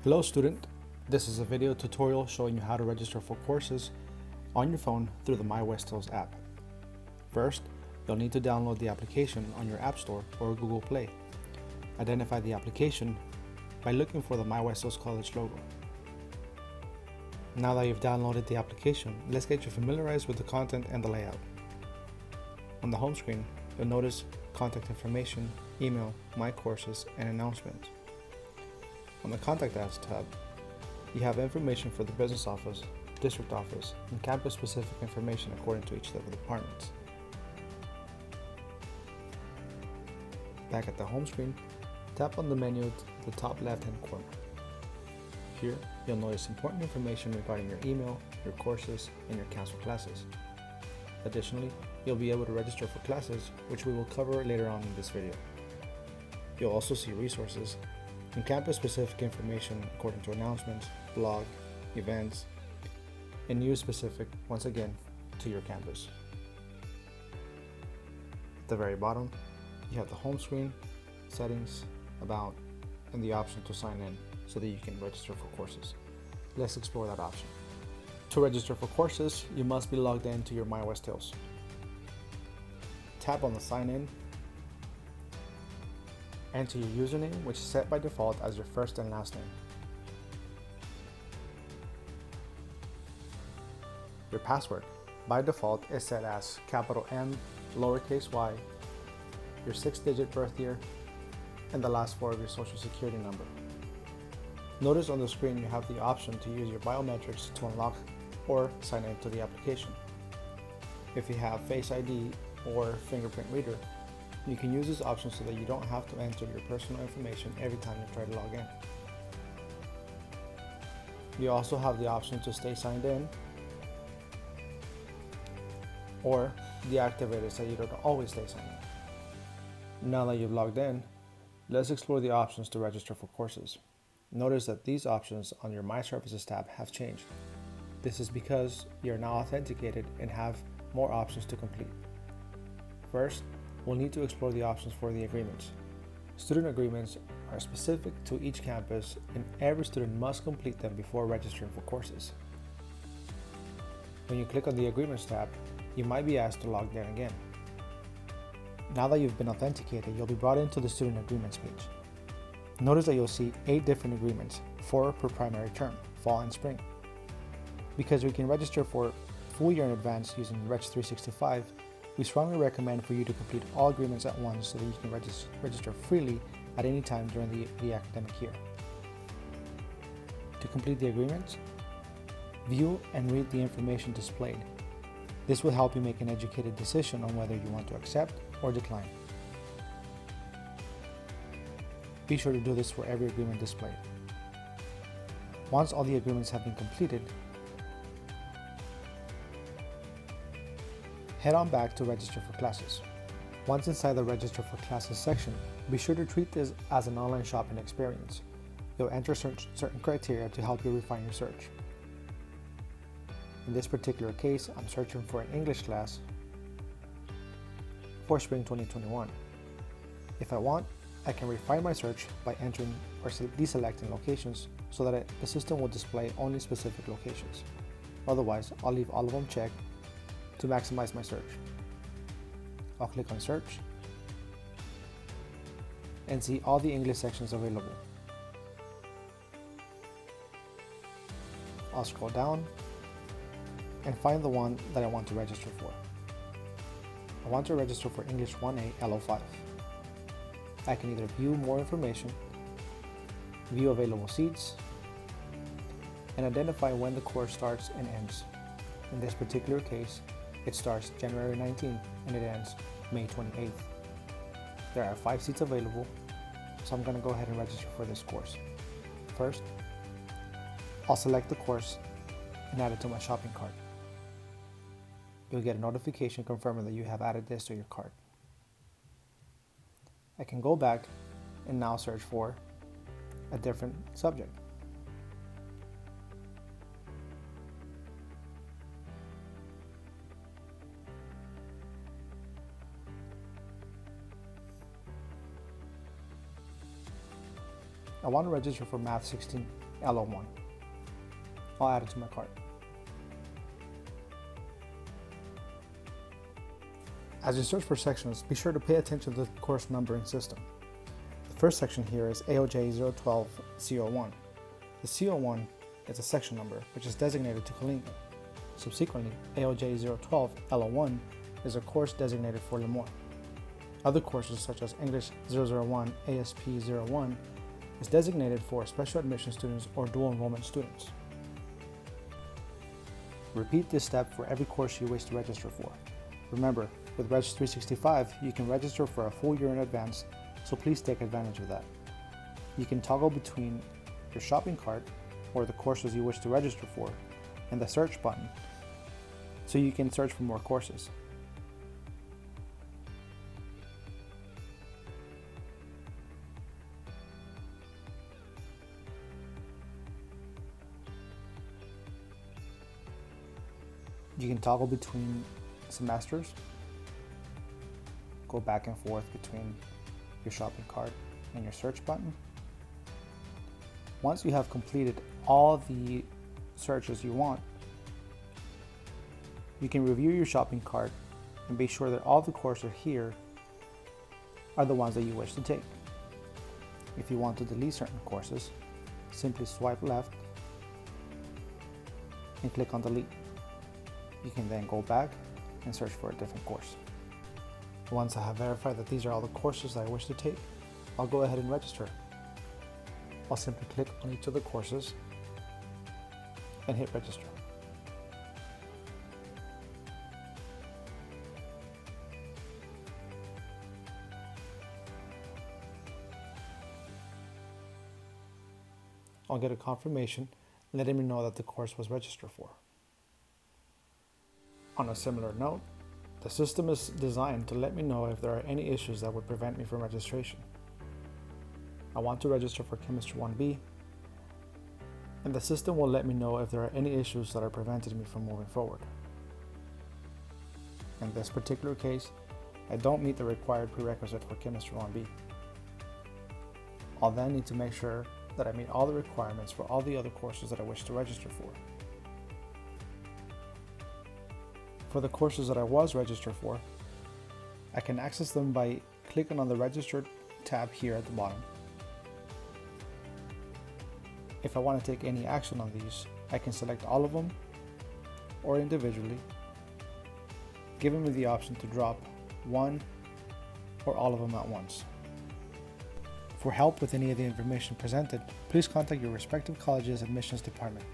Hello student, this is a video tutorial showing you how to register for courses on your phone through the MyWestHills app. First, you'll need to download the application on your App Store or Google Play. Identify the application by looking for the MyWestHills College logo. Now that you've downloaded the application, let's get you familiarized with the content and the layout. On the home screen, you'll notice contact information, email, my courses, and announcements. On the Contact Us tab, you have information for the business office, district office, and campus-specific information according to each of the departments. Back at the home screen, tap on the menu at the top left-hand corner. Here, you'll notice important information regarding your email, your courses, and your canceled classes. Additionally, you'll be able to register for classes, which we will cover later on in this video. You'll also see resources and campus-specific information according to announcements, blog, events, and news specific, once again, to your campus. At the very bottom, you have the home screen, settings, about, and the option to sign in so that you can register for courses. Let's explore that option. To register for courses, you must be logged in to your MyWestHills. Tap on the Sign In. Enter your username, which is set by default as your first and last name. Your password, by default, is set as capital M, lowercase y, your 6-digit birth year, and the last 4 of your social security number. Notice on the screen you have the option to use your biometrics to unlock or sign into the application. If you have Face ID or fingerprint reader, you can use this option so that you don't have to enter your personal information every time you try to log in. You also have the option to stay signed in or deactivate it so you don't always stay signed in. Now that you've logged in, let's explore the options to register for courses. Notice that these options on your My Services tab have changed. This is because you're now authenticated and have more options to complete. First, we'll need to explore the options for the agreements. Student agreements are specific to each campus, and every student must complete them before registering for courses. When you click on the Agreements tab, you might be asked to log in again. Now that you've been authenticated, you'll be brought into the Student Agreements page. Notice that you'll see 8 different agreements, 4 per primary term, fall and spring. Because we can register for full year in advance using Reg 365, we strongly recommend for you to complete all agreements at once so that you can register freely at any time during the academic year. To complete the agreements, view and read the information displayed. This will help you make an educated decision on whether you want to accept or decline. Be sure to do this for every agreement displayed. Once all the agreements have been completed, head on back to register for classes. Once inside the Register for Classes section, be sure to treat this as an online shopping experience. You'll enter certain criteria to help you refine your search. In this particular case, I'm searching for an English class for spring 2021. If I want, I can refine my search by entering or deselecting locations so that the system will display only specific locations. Otherwise, I'll leave all of them checked to maximize my search. I'll click on Search and see all the English sections available. I'll scroll down and find the one that I want to register for. I want to register for English 1A LO5. I can either view more information, view available seats, and identify when the course starts and ends. In this particular case, it starts January 19th and it ends May 28th. There are 5 seats available, so I'm going to go ahead and register for this course. First, I'll select the course and add it to my shopping cart. You'll get a notification confirming that you have added this to your cart. I can go back and now search for a different subject. I want to register for Math 16. LO1. I'll add it to my cart. As you search for sections, be sure to pay attention to the course numbering system. The first section here is AOJ 012 CO1. The CO1 is a section number which is designated to Kalinga. Subsequently, AOJ 012 LO1 is a course designated for Lemoore. Other courses such as English 001 ASP 01 is designated for special admission students or dual enrollment students. Repeat this step for every course you wish to register for. Remember, with Reg 365, you can register for a full year in advance, so please take advantage of that. You can toggle between your shopping cart or the courses you wish to register for and the search button, so you can search for more courses. You can toggle between semesters, go back and forth between your shopping cart and your search button. Once you have completed all the searches you want, you can review your shopping cart and be sure that all the courses here are the ones that you wish to take. If you want to delete certain courses, simply swipe left and click on delete. You can then go back and search for a different course. Once I have verified that these are all the courses that I wish to take, I'll go ahead and register. I'll simply click on each of the courses and hit register. I'll get a confirmation letting me know that the course was registered for. On a similar note, the system is designed to let me know if there are any issues that would prevent me from registration. I want to register for Chemistry 1B, and the system will let me know if there are any issues that are preventing me from moving forward. In this particular case, I don't meet the required prerequisite for Chemistry 1B. I'll then need to make sure that I meet all the requirements for all the other courses that I wish to register for. For the courses that I was registered for, I can access them by clicking on the Registered tab here at the bottom. If I want to take any action on these, I can select all of them or individually, giving me the option to drop one or all of them at once. For help with any of the information presented, please contact your respective college's admissions department.